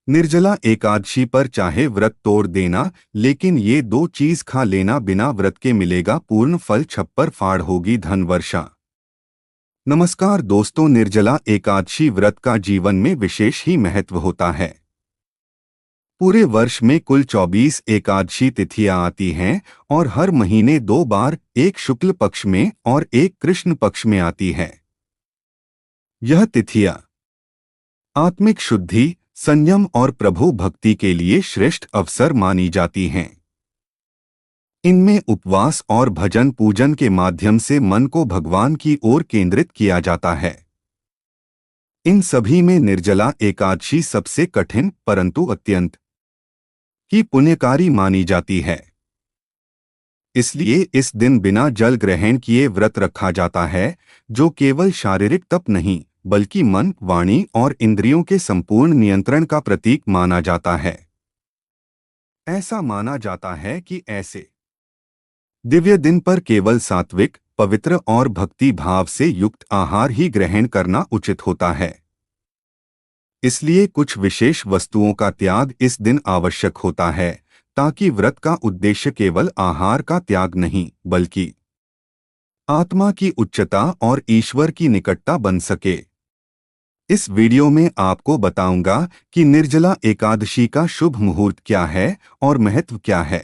निर्जला एकादशी पर चाहे व्रत तोड़ देना, लेकिन ये दो चीज खा लेना बिना व्रत के मिलेगा पूर्ण फल, छप्पर फाड़ होगी धन वर्षा। नमस्कार दोस्तों, निर्जला एकादशी व्रत का जीवन में विशेष ही महत्व होता है। पूरे वर्ष में कुल 24 एकादशी तिथियां आती हैं और हर महीने 2 बार, एक शुक्ल पक्ष में और एक कृष्ण पक्ष में आती है। यह तिथियां आत्मिक शुद्धि, संयम और प्रभु भक्ति के लिए श्रेष्ठ अवसर मानी जाती हैं। इनमें उपवास और भजन पूजन के माध्यम से मन को भगवान की ओर केंद्रित किया जाता है। इन सभी में निर्जला एकादशी सबसे कठिन परंतु अत्यंत ही पुण्यकारी मानी जाती है। इसलिए इस दिन बिना जल ग्रहण किए व्रत रखा जाता है, जो केवल शारीरिक तप नहीं बल्कि मन, वाणी और इंद्रियों के संपूर्ण नियंत्रण का प्रतीक माना जाता है। ऐसा माना जाता है कि ऐसे दिव्य दिन पर केवल सात्विक, पवित्र और भक्ति भाव से युक्त आहार ही ग्रहण करना उचित होता है। इसलिए कुछ विशेष वस्तुओं का त्याग इस दिन आवश्यक होता है, ताकि व्रत का उद्देश्य केवल आहार का त्याग नहीं बल्कि आत्मा की उच्चता और ईश्वर की निकटता बन सके। इस वीडियो में आपको बताऊंगा कि निर्जला एकादशी का शुभ मुहूर्त क्या है और महत्व क्या है।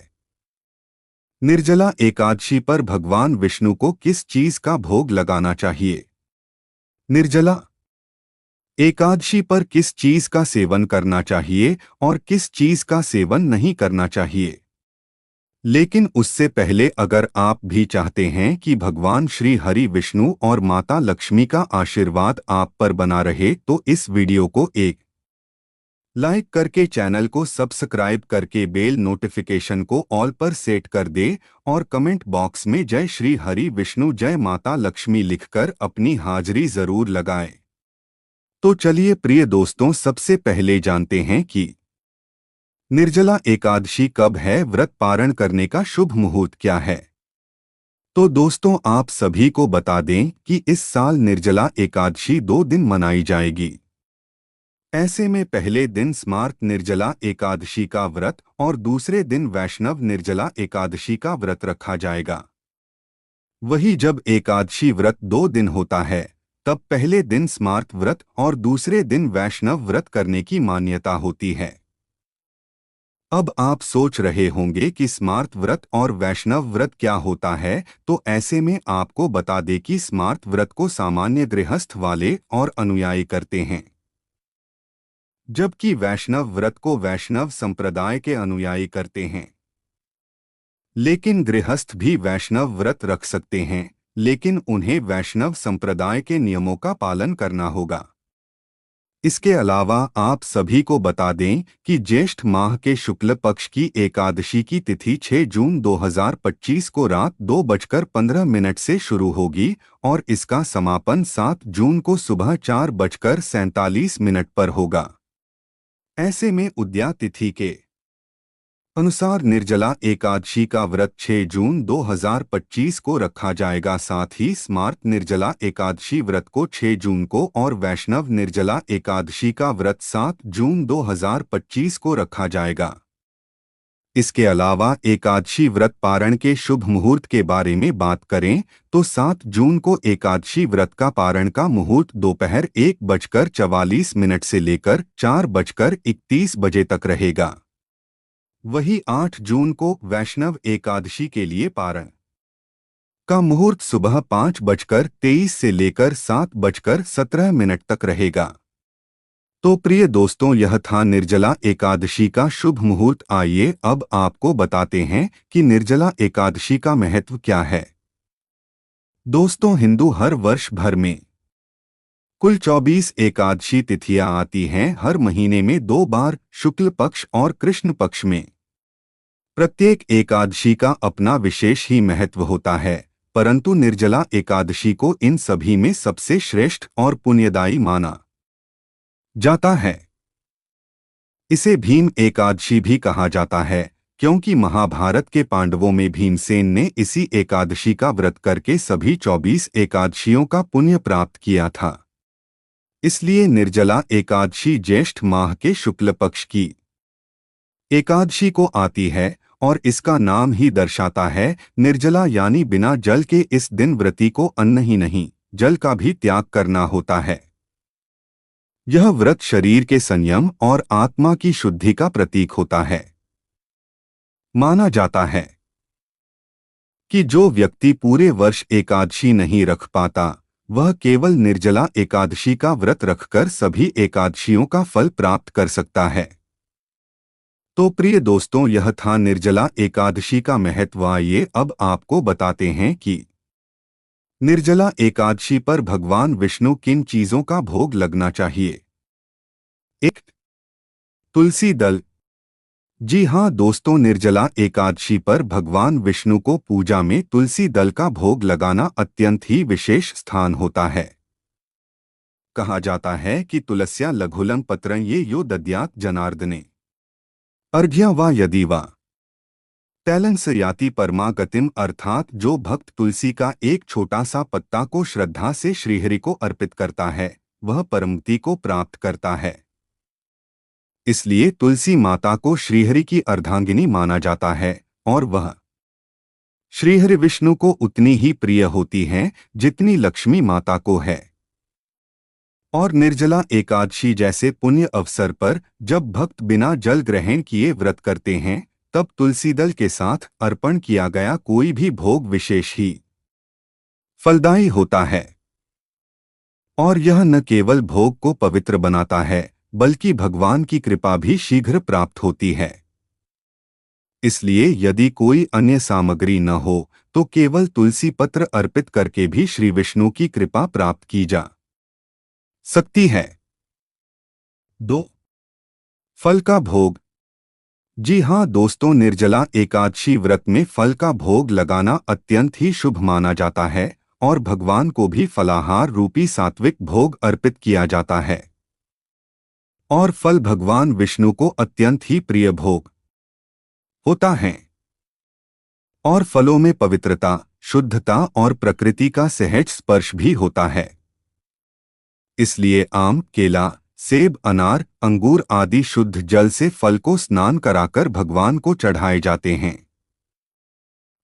निर्जला एकादशी पर भगवान विष्णु को किस चीज का भोग लगाना चाहिए। निर्जला एकादशी पर किस चीज का सेवन करना चाहिए और किस चीज का सेवन नहीं करना चाहिए। लेकिन उससे पहले अगर आप भी चाहते हैं कि भगवान श्री हरि विष्णु और माता लक्ष्मी का आशीर्वाद आप पर बना रहे, तो इस वीडियो को एक लाइक करके चैनल को सब्सक्राइब करके बेल नोटिफिकेशन को ऑल पर सेट कर दे और कमेंट बॉक्स में जय श्री हरि विष्णु जय माता लक्ष्मी लिखकर अपनी हाजिरी जरूर लगाएं। तो चलिए प्रिय दोस्तों, सबसे पहले जानते हैं कि निर्जला एकादशी कब है, व्रत पारण करने का शुभ मुहूर्त क्या है। तो दोस्तों, आप सभी को बता दें कि इस साल निर्जला एकादशी 2 दिन मनाई जाएगी। ऐसे में पहले दिन स्मार्त निर्जला एकादशी का व्रत और दूसरे दिन वैष्णव निर्जला एकादशी का व्रत रखा जाएगा। वही जब एकादशी व्रत 2 दिन होता है, तब पहले दिन स्मार्त व्रत और दूसरे दिन वैष्णव व्रत करने की मान्यता होती है। अब आप सोच रहे होंगे कि स्मार्त व्रत और वैष्णव व्रत क्या होता है, तो ऐसे में आपको बता दें कि स्मार्त व्रत को सामान्य गृहस्थ वाले और अनुयायी करते हैं, जबकि वैष्णव व्रत को वैष्णव संप्रदाय के अनुयायी करते हैं। लेकिन गृहस्थ भी वैष्णव व्रत रख सकते हैं, लेकिन उन्हें वैष्णव संप्रदाय के नियमों का पालन करना होगा। इसके अलावा आप सभी को बता दें कि ज्येष्ठ माह के शुक्ल पक्ष की एकादशी की तिथि 6 जून 2025 को रात 2:15 से शुरू होगी और इसका समापन 7 जून को सुबह 4:47 पर होगा। ऐसे में उदया तिथि के अनुसार निर्जला एकादशी का व्रत 6 जून 2025 को रखा जाएगा। साथ ही स्मार्त निर्जला एकादशी व्रत को 6 जून को और वैष्णव निर्जला एकादशी का व्रत 7 जून 2025 को रखा जाएगा। इसके अलावा एकादशी व्रत पारण के शुभ मुहूर्त के बारे में बात करें तो 7 जून को एकादशी व्रत का पारण का मुहूर्त दोपहर 1:44 से लेकर 4:31 बजे तक रहेगा। वही 8 जून को वैष्णव एकादशी के लिए पारण का मुहूर्त सुबह 5:23 से लेकर 7:17 तक रहेगा। तो प्रिय दोस्तों, यह था निर्जला एकादशी का शुभ मुहूर्त। आइए अब आपको बताते हैं कि निर्जला एकादशी का महत्व क्या है। दोस्तों, हिंदू हर वर्ष भर में कुल 24 एकादशी तिथियां आती हैं, हर महीने में 2 बार, शुक्ल पक्ष और कृष्ण पक्ष में। प्रत्येक एकादशी का अपना विशेष ही महत्व होता है, परंतु निर्जला एकादशी को इन सभी में सबसे श्रेष्ठ और पुण्यदायी माना जाता है। इसे भीम एकादशी भी कहा जाता है, क्योंकि महाभारत के पांडवों में भीमसेन ने इसी एकादशी का व्रत करके सभी 24 एकादशियों का पुण्य प्राप्त किया था। इसलिए निर्जला एकादशी ज्येष्ठ माह के शुक्ल पक्ष की एकादशी को आती है और इसका नाम ही दर्शाता है निर्जला, यानी बिना जल के इस दिन व्रती को अन्न ही नहीं जल का भी त्याग करना होता है। यह व्रत शरीर के संयम और आत्मा की शुद्धि का प्रतीक होता है। माना जाता है कि जो व्यक्ति पूरे वर्ष एकादशी नहीं रख पाता, वह केवल निर्जला एकादशी का व्रत रखकर सभी एकादशियों का फल प्राप्त कर सकता है। तो प्रिय दोस्तों, यह था निर्जला एकादशी का महत्व। आइए अब आपको बताते हैं कि निर्जला एकादशी पर भगवान विष्णु किन चीजों का भोग लगना चाहिए। 1. तुलसी दल। जी हाँ दोस्तों, निर्जला एकादशी पर भगवान विष्णु को पूजा में तुलसी दल का भोग लगाना अत्यंत ही विशेष स्थान होता है। कहा जाता है कि तुलस्या लघुलं पत्रं ये यो दद्यात् जनार्दने अर्घ्य वा यदि वा तैलं स याति परमागतिम, अर्थात जो भक्त तुलसी का एक छोटा सा पत्ता को श्रद्धा से श्रीहरि को अर्पित करता है, वह परमगति को प्राप्त करता है। इसलिए तुलसी माता को श्रीहरि की अर्धांगिनी माना जाता है और वह श्रीहरि विष्णु को उतनी ही प्रिय होती हैं जितनी लक्ष्मी माता को है। और निर्जला एकादशी जैसे पुण्य अवसर पर जब भक्त बिना जल ग्रहण किए व्रत करते हैं, तब तुलसी दल के साथ अर्पण किया गया कोई भी भोग विशेष ही फलदायी होता है। और यह न केवल भोग को पवित्र बनाता है, बल्कि भगवान की कृपा भी शीघ्र प्राप्त होती है। इसलिए यदि कोई अन्य सामग्री न हो तो केवल तुलसी पत्र अर्पित करके भी श्री विष्णु की कृपा प्राप्त की जा सकती है। 2. फल का भोग। जी हाँ दोस्तों, निर्जला एकादशी व्रत में फल का भोग लगाना अत्यंत ही शुभ माना जाता है और भगवान को भी फलाहार रूपी सात्विक भोग अर्पित किया जाता है। और फल भगवान विष्णु को अत्यंत ही प्रिय भोग होता है। और फलों में पवित्रता, शुद्धता और प्रकृति का सहज स्पर्श भी होता है। इसलिए आम, केला, सेब, अनार, अंगूर आदि शुद्ध जल से फल को स्नान कराकर भगवान को चढ़ाए जाते हैं,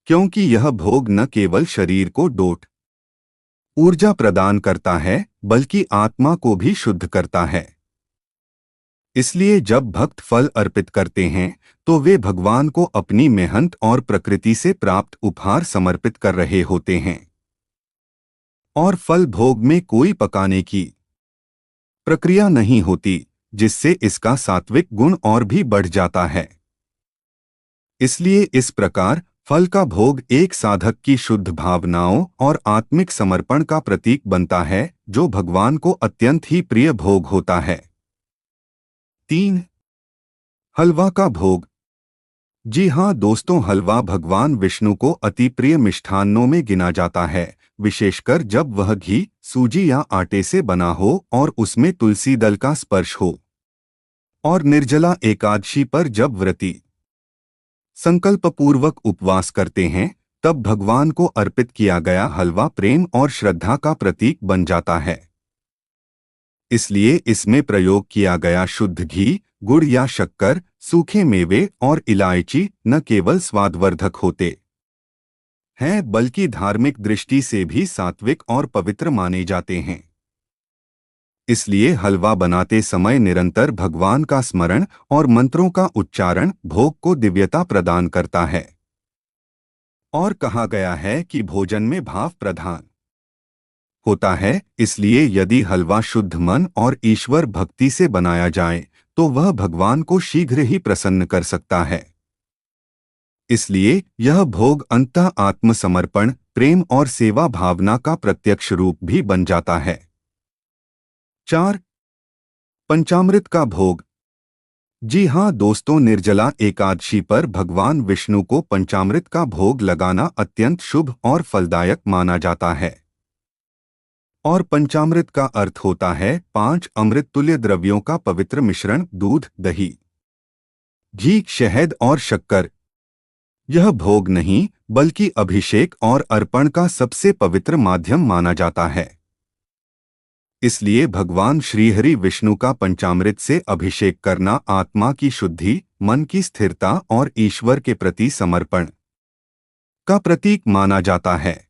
क्योंकि यह भोग न केवल शरीर को डोट ऊर्जा प्रदान करता है, बल्कि आत्मा को भी शुद्ध करता है। इसलिए जब भक्त फल अर्पित करते हैं तो वे भगवान को अपनी मेहनत और प्रकृति से प्राप्त उपहार समर्पित कर रहे होते हैं। और फल भोग में कोई पकाने की प्रक्रिया नहीं होती, जिससे इसका सात्विक गुण और भी बढ़ जाता है। इसलिए इस प्रकार फल का भोग एक साधक की शुद्ध भावनाओं और आत्मिक समर्पण का प्रतीक बनता है, जो भगवान को अत्यंत ही प्रिय भोग होता है। 3. हलवा का भोग। जी हाँ दोस्तों, हलवा भगवान विष्णु को अति प्रिय मिष्ठान्नों में गिना जाता है, विशेषकर जब वह घी, सूजी या आटे से बना हो और उसमें तुलसी दल का स्पर्श हो। और निर्जला एकादशी पर जब व्रती संकल्पपूर्वक उपवास करते हैं, तब भगवान को अर्पित किया गया हलवा प्रेम और श्रद्धा का प्रतीक बन जाता है। इसलिए इसमें प्रयोग किया गया शुद्ध घी, गुड़ या शक्कर, सूखे मेवे और इलायची न केवल स्वादवर्धक होते हैं, बल्कि धार्मिक दृष्टि से भी सात्विक और पवित्र माने जाते हैं। इसलिए हलवा बनाते समय निरंतर भगवान का स्मरण और मंत्रों का उच्चारण भोग को दिव्यता प्रदान करता है। और कहा गया है कि भोजन में भाव प्रधान होता है, इसलिए यदि हलवा शुद्ध मन और ईश्वर भक्ति से बनाया जाए तो वह भगवान को शीघ्र ही प्रसन्न कर सकता है। इसलिए यह भोग अंततः आत्मसमर्पण, प्रेम और सेवा भावना का प्रत्यक्ष रूप भी बन जाता है। 4. पंचामृत का भोग। जी हाँ दोस्तों, निर्जला एकादशी पर भगवान विष्णु को पंचामृत का भोग लगाना अत्यंत शुभ और फलदायक माना जाता है। और पंचामृत का अर्थ होता है 5 अमृत तुल्य द्रव्यों का पवित्र मिश्रण: दूध, दही, घी, शहद और शक्कर। यह भोग नहीं, बल्कि अभिषेक और अर्पण का सबसे पवित्र माध्यम माना जाता है। इसलिए भगवान श्रीहरि विष्णु का पंचामृत से अभिषेक करना आत्मा की शुद्धि, मन की स्थिरता और ईश्वर के प्रति समर्पण का प्रतीक माना जाता है।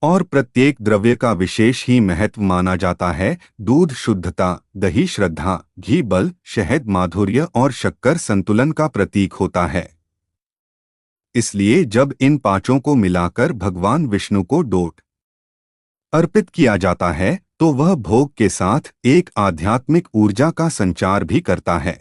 और प्रत्येक द्रव्य का विशेष ही महत्व माना जाता है। दूध शुद्धता, दही श्रद्धा, घी बल, शहद माधुर्य और शक्कर संतुलन का प्रतीक होता है। इसलिए जब इन पांचों को मिलाकर भगवान विष्णु को डोट अर्पित किया जाता है तो वह भोग के साथ एक आध्यात्मिक ऊर्जा का संचार भी करता है।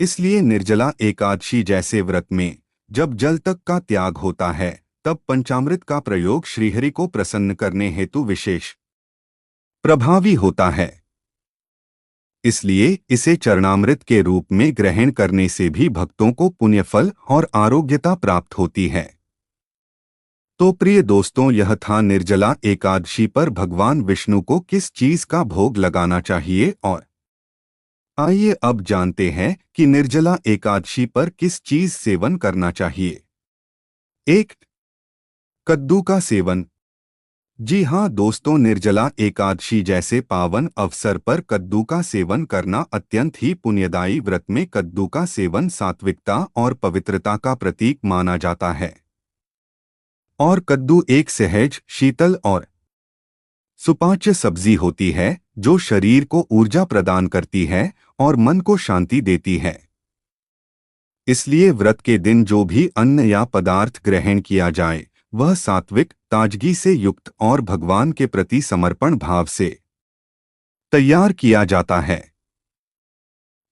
इसलिए निर्जला एकादशी जैसे व्रत में जब जल तक का त्याग होता है तब पंचामृत का प्रयोग श्रीहरि को प्रसन्न करने हेतु विशेष प्रभावी होता है। इसलिए इसे चरणामृत के रूप में ग्रहण करने से भी भक्तों को पुण्यफल और आरोग्यता प्राप्त होती है। तो प्रिय दोस्तों, यह था निर्जला एकादशी पर भगवान विष्णु को किस चीज का भोग लगाना चाहिए। और आइए अब जानते हैं कि निर्जला एकादशी पर किस चीज सेवन करना चाहिए। 1. कद्दू का सेवन। जी हाँ दोस्तों, निर्जला एकादशी जैसे पावन अवसर पर कद्दू का सेवन करना अत्यंत ही पुण्यदायी। व्रत में कद्दू का सेवन सात्विकता और पवित्रता का प्रतीक माना जाता है। और कद्दू एक सहज, शीतल और सुपाच्य सब्जी होती है जो शरीर को ऊर्जा प्रदान करती है और मन को शांति देती है। इसलिए व्रत के दिन जो भी अन्न या पदार्थ ग्रहण किया जाए वह सात्विक, ताजगी से युक्त और भगवान के प्रति समर्पण भाव से तैयार किया जाता है।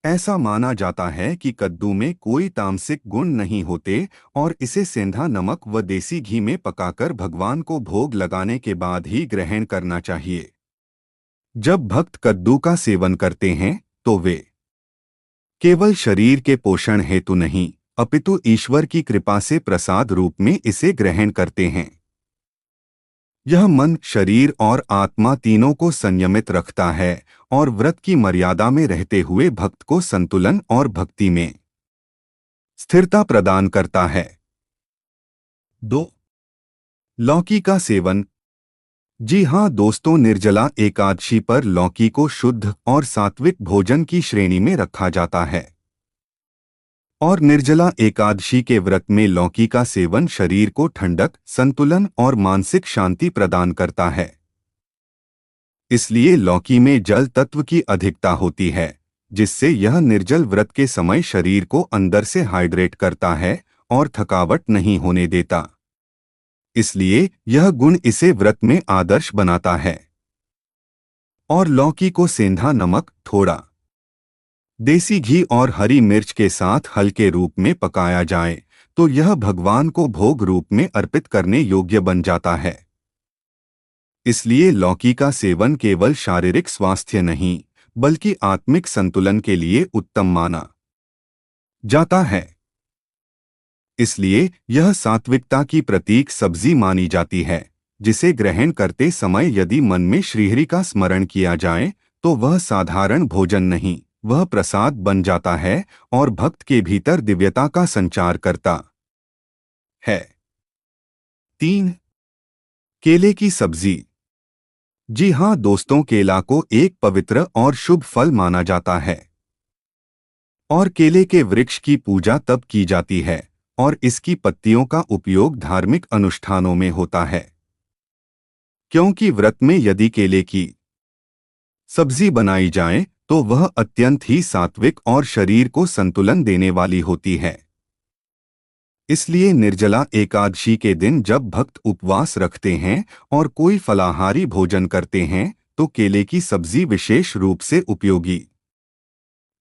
ऐसा माना जाता है कि कद्दू में कोई तामसिक गुण नहीं होते और इसे सेंधा नमक व देसी घी में पकाकर भगवान को भोग लगाने के बाद ही ग्रहण करना चाहिए। जब भक्त कद्दू का सेवन करते हैं तो वे केवल शरीर के पोषण हेतु नहीं अपितु ईश्वर की कृपा से प्रसाद रूप में इसे ग्रहण करते हैं। यह मन, शरीर और आत्मा तीनों को संयमित रखता है और व्रत की मर्यादा में रहते हुए भक्त को संतुलन और भक्ति में स्थिरता प्रदान करता है। 2. लौकी का सेवन। जी हाँ दोस्तों, निर्जला एकादशी पर लौकी को शुद्ध और सात्विक भोजन की श्रेणी में रखा जाता है। और निर्जला एकादशी के व्रत में लौकी का सेवन शरीर को ठंडक, संतुलन और मानसिक शांति प्रदान करता है। इसलिए लौकी में जल तत्व की अधिकता होती है जिससे यह निर्जल व्रत के समय शरीर को अंदर से हाइड्रेट करता है और थकावट नहीं होने देता। इसलिए यह गुण इसे व्रत में आदर्श बनाता है। और लौकी को सेंधा नमक, थोड़ा देसी घी और हरी मिर्च के साथ हल्के रूप में पकाया जाए तो यह भगवान को भोग रूप में अर्पित करने योग्य बन जाता है। इसलिए लौकी का सेवन केवल शारीरिक स्वास्थ्य नहीं बल्कि आत्मिक संतुलन के लिए उत्तम माना जाता है। इसलिए यह सात्विकता की प्रतीक सब्जी मानी जाती है जिसे ग्रहण करते समय यदि मन में श्रीहरि का स्मरण किया जाए तो वह साधारण भोजन नहीं, वह प्रसाद बन जाता है और भक्त के भीतर दिव्यता का संचार करता है। 3. केले की सब्जी। जी हाँ दोस्तों, केला को एक पवित्र और शुभ फल माना जाता है और केले के वृक्ष की पूजा तब की जाती है और इसकी पत्तियों का उपयोग धार्मिक अनुष्ठानों में होता है। क्योंकि व्रत में यदि केले की सब्जी बनाई जाए तो वह अत्यंत ही सात्विक और शरीर को संतुलन देने वाली होती है। इसलिए निर्जला एकादशी के दिन जब भक्त उपवास रखते हैं और कोई फलाहारी भोजन करते हैं तो केले की सब्जी विशेष रूप से उपयोगी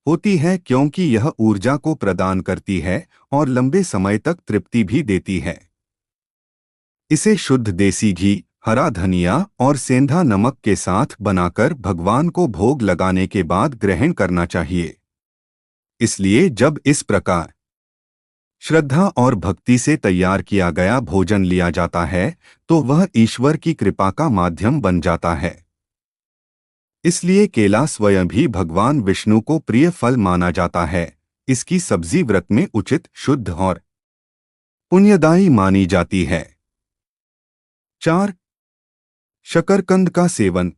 होती है क्योंकि यह ऊर्जा को प्रदान करती है और लंबे समय तक तृप्ति भी देती है। इसे शुद्ध देसी घी, हरा धनिया और सेंधा नमक के साथ बनाकर भगवान को भोग लगाने के बाद ग्रहण करना चाहिए। इसलिए जब इस प्रकार श्रद्धा और भक्ति से तैयार किया गया भोजन लिया जाता है तो वह ईश्वर की कृपा का माध्यम बन जाता है। इसलिए केला स्वयं भी भगवान विष्णु को प्रिय फल माना जाता है। इसकी सब्जी व्रत में उचित, शुद्ध और पुण्यदायी मानी जाती है। 4. शकरकंद का सेवन।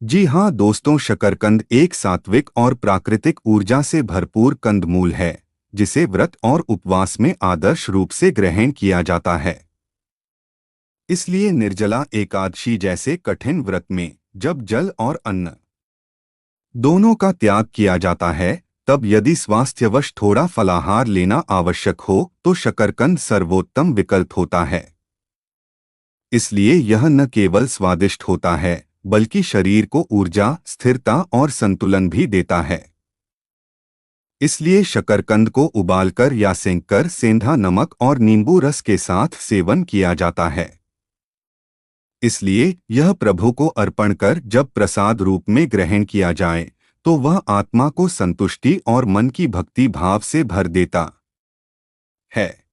जी हाँ दोस्तों, शकरकंद एक सात्विक और प्राकृतिक ऊर्जा से भरपूर कंदमूल है जिसे व्रत और उपवास में आदर्श रूप से ग्रहण किया जाता है। इसलिए निर्जला एकादशी जैसे कठिन व्रत में जब जल और अन्न दोनों का त्याग किया जाता है, तब यदि स्वास्थ्यवश थोड़ा फलाहार लेना आवश्यक हो तो शकरकंद सर्वोत्तम विकल्प होता है। इसलिए यह न केवल स्वादिष्ट होता है बल्कि शरीर को ऊर्जा, स्थिरता और संतुलन भी देता है। इसलिए शकरकंद को उबालकर या सेंककर सेंधा नमक और नींबू रस के साथ सेवन किया जाता है। इसलिए यह प्रभु को अर्पण कर जब प्रसाद रूप में ग्रहण किया जाए तो वह आत्मा को संतुष्टि और मन की भक्ति भाव से भर देता है।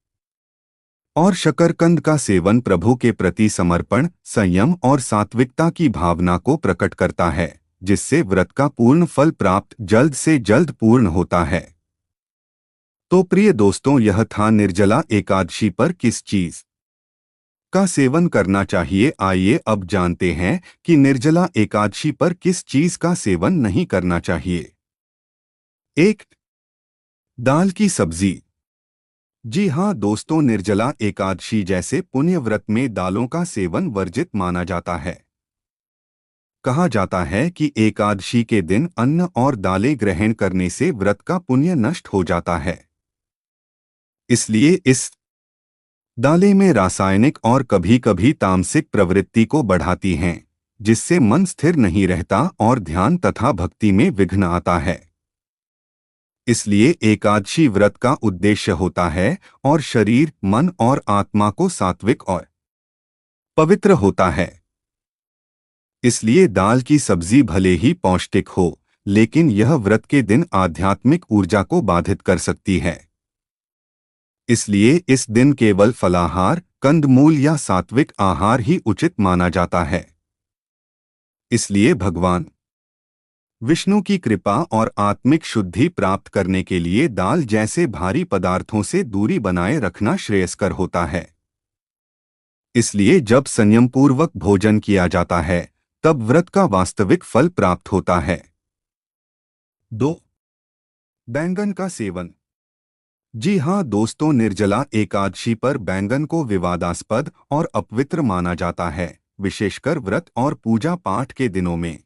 और शकरकंद का सेवन प्रभु के प्रति समर्पण, संयम और सात्विकता की भावना को प्रकट करता है, जिससे व्रत का पूर्ण फल प्राप्त जल्द से जल्द पूर्ण होता है। तो प्रिय दोस्तों, यह था निर्जला एकादशी पर किस चीज का सेवन करना चाहिए। आइए अब जानते हैं कि निर्जला एकादशी पर किस चीज का सेवन नहीं करना चाहिए। 1. दाल की सब्जी। जी हाँ दोस्तों, निर्जला एकादशी जैसे पुण्य व्रत में दालों का सेवन वर्जित माना जाता है। कहा जाता है कि एकादशी के दिन अन्न और दालें ग्रहण करने से व्रत का पुण्य नष्ट हो जाता है। इसलिए इस दालें में रासायनिक और कभी-कभी तामसिक प्रवृत्ति को बढ़ाती हैं, जिससे मन स्थिर नहीं रहता और ध्यान तथा भक्ति में विघ्न आता है। इसलिए एकादशी व्रत का उद्देश्य होता है और शरीर, मन और आत्मा को सात्विक और पवित्र होता है। इसलिए दाल की सब्जी भले ही पौष्टिक हो, लेकिन यह व्रत के दिन आध्यात्मिक ऊर्जा को बाधित कर सकती है। इसलिए इस दिन केवल फलाहार, कंदमूल या सात्विक आहार ही उचित माना जाता है। इसलिए भगवान विष्णु की कृपा और आत्मिक शुद्धि प्राप्त करने के लिए दाल जैसे भारी पदार्थों से दूरी बनाए रखना श्रेयस्कर होता है। इसलिए जब संयमपूर्वक भोजन किया जाता है तब व्रत का वास्तविक फल प्राप्त होता है। 2. बैंगन का सेवन। जी हाँ दोस्तों, निर्जला एकादशी पर बैंगन को विवादास्पद और अपवित्र माना जाता है, विशेषकर व्रत और पूजा पाठ के दिनों में।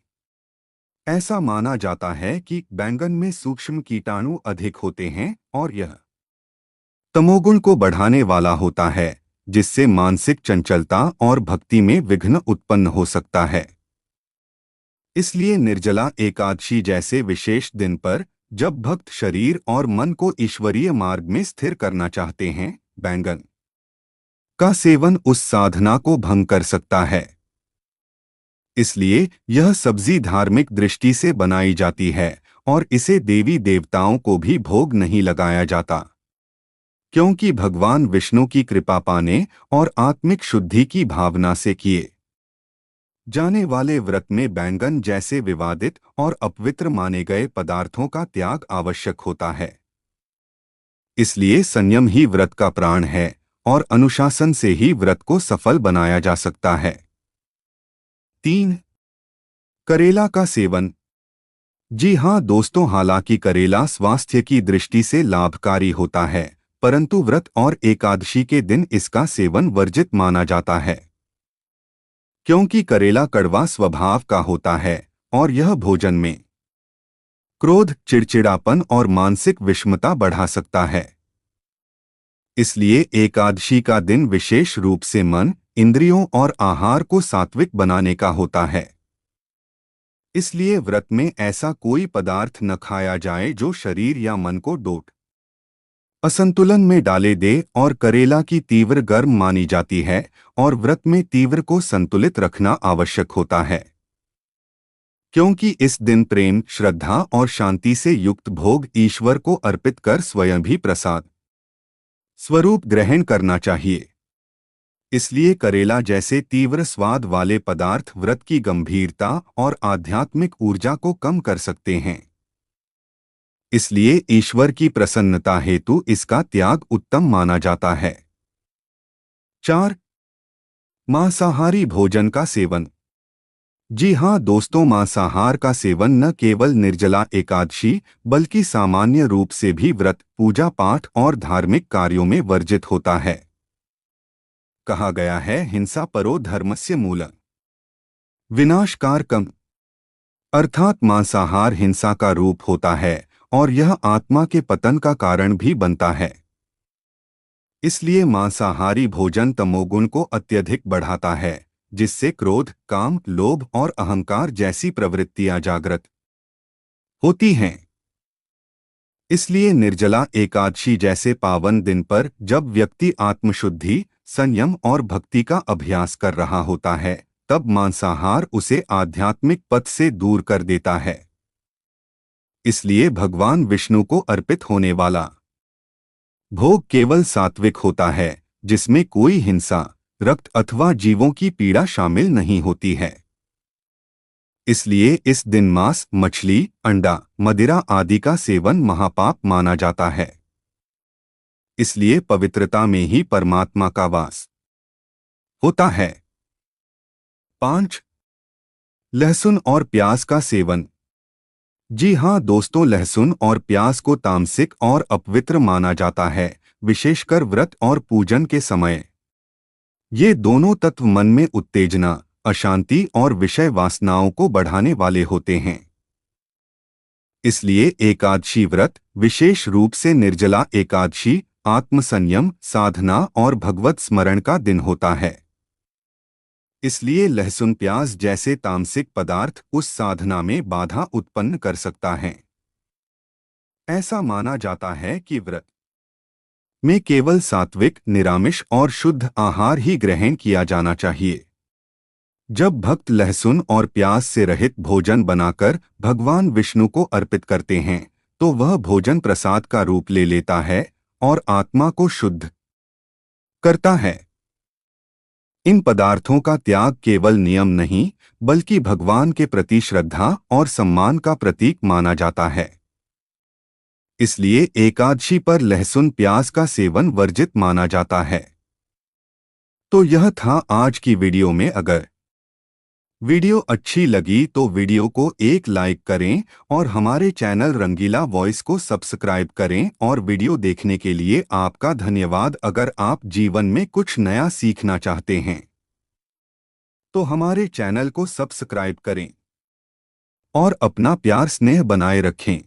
ऐसा माना जाता है कि बैंगन में सूक्ष्म कीटाणु अधिक होते हैं और यह तमोगुण को बढ़ाने वाला होता है, जिससे मानसिक चंचलता और भक्ति में विघ्न उत्पन्न हो सकता है। इसलिए निर्जला एकादशी जैसे विशेष दिन पर जब भक्त शरीर और मन को ईश्वरीय मार्ग में स्थिर करना चाहते हैं, बैंगन का सेवन उस साधना को भंग कर सकता है। इसलिए यह सब्जी धार्मिक दृष्टि से बनाई जाती है और इसे देवी देवताओं को भी भोग नहीं लगाया जाता, क्योंकि भगवान विष्णु की कृपा पाने और आत्मिक शुद्धि की भावना से किए जाने वाले व्रत में बैंगन जैसे विवादित और अपवित्र माने गए पदार्थों का त्याग आवश्यक होता है। इसलिए संयम ही व्रत का प्राण है और अनुशासन से ही व्रत को सफल बनाया जा सकता है। 3. करेला का सेवन। जी हाँ दोस्तों, हालांकि करेला स्वास्थ्य की दृष्टि से लाभकारी होता है, परंतु व्रत और एकादशी के दिन इसका सेवन वर्जित माना जाता है, क्योंकि करेला कड़वा स्वभाव का होता है और यह भोजन में क्रोध, चिड़चिड़ापन और मानसिक विषमता बढ़ा सकता है। इसलिए एकादशी का दिन विशेष रूप से मन, इंद्रियों और आहार को सात्विक बनाने का होता है। इसलिए व्रत में ऐसा कोई पदार्थ न खाया जाए जो शरीर या मन को डोट असंतुलन में डाले दे, और करेला की तीव्र गर्म मानी जाती है और व्रत में तीव्र को संतुलित रखना आवश्यक होता है, क्योंकि इस दिन प्रेम, श्रद्धा और शांति से युक्त भोग ईश्वर को अर्पित कर स्वयं भी प्रसाद स्वरूप ग्रहण करना चाहिए। इसलिए करेला जैसे तीव्र स्वाद वाले पदार्थ व्रत की गंभीरता और आध्यात्मिक ऊर्जा को कम कर सकते हैं। इसलिए ईश्वर की प्रसन्नता हेतु इसका त्याग उत्तम माना जाता है। 4. मांसाहारी भोजन का सेवन। जी हाँ दोस्तों, मांसाहार का सेवन न केवल निर्जला एकादशी बल्कि सामान्य रूप से भी व्रत, पूजा पाठ और धार्मिक कार्यों में वर्जित होता है। कहा गया है, हिंसा परो धर्मस्य मूलम् विनाशकारकम्, अर्थात मांसाहार हिंसा का रूप होता है और यह आत्मा के पतन का कारण भी बनता है। इसलिए मांसाहारी भोजन तमोगुण को अत्यधिक बढ़ाता है, जिससे क्रोध, काम, लोभ और अहंकार जैसी प्रवृत्तियां जागृत होती हैं। इसलिए निर्जला एकादशी जैसे पावन दिन पर जब व्यक्ति आत्मशुद्धि, संयम और भक्ति का अभ्यास कर रहा होता है, तब मांसाहार उसे आध्यात्मिक पथ से दूर कर देता है। इसलिए भगवान विष्णु को अर्पित होने वाला भोग केवल सात्विक होता है, जिसमें कोई हिंसा, रक्त अथवा जीवों की पीड़ा शामिल नहीं होती है। इसलिए इस दिन मांस, मछली, अंडा, मदिरा आदि का सेवन महापाप माना जाता है। इसलिए पवित्रता में ही परमात्मा का वास होता है। 5. लहसुन और प्याज का सेवन। जी हाँ दोस्तों, लहसुन और प्याज को तामसिक और अपवित्र माना जाता है, विशेषकर व्रत और पूजन के समय। ये दोनों तत्व मन में उत्तेजना, अशांति और विषय वासनाओं को बढ़ाने वाले होते हैं। इसलिए एकादशी व्रत, विशेष रूप से निर्जला एकादशी, आत्मसंयम, साधना और भगवत स्मरण का दिन होता है। इसलिए लहसुन प्याज जैसे तामसिक पदार्थ उस साधना में बाधा उत्पन्न कर सकता है। ऐसा माना जाता है कि व्रत में केवल सात्विक, निरामिष और शुद्ध आहार ही ग्रहण किया जाना चाहिए। जब भक्त लहसुन और प्याज से रहित भोजन बनाकर भगवान विष्णु को अर्पित करते हैं, तो वह भोजन प्रसाद का रूप ले लेता है और आत्मा को शुद्ध करता है। इन पदार्थों का त्याग केवल नियम नहीं, बल्कि भगवान के प्रति श्रद्धा और सम्मान का प्रतीक माना जाता है। इसलिए एकादशी पर लहसुन प्याज का सेवन वर्जित माना जाता है। तो यह था आज की वीडियो में। अगर वीडियो अच्छी लगी तो वीडियो को एक लाइक करें और हमारे चैनल रंगीला वॉइस को सब्सक्राइब करें। और वीडियो देखने के लिए आपका धन्यवाद। अगर आप जीवन में कुछ नया सीखना चाहते हैं तो हमारे चैनल को सब्सक्राइब करें और अपना प्यार स्नेह बनाए रखें।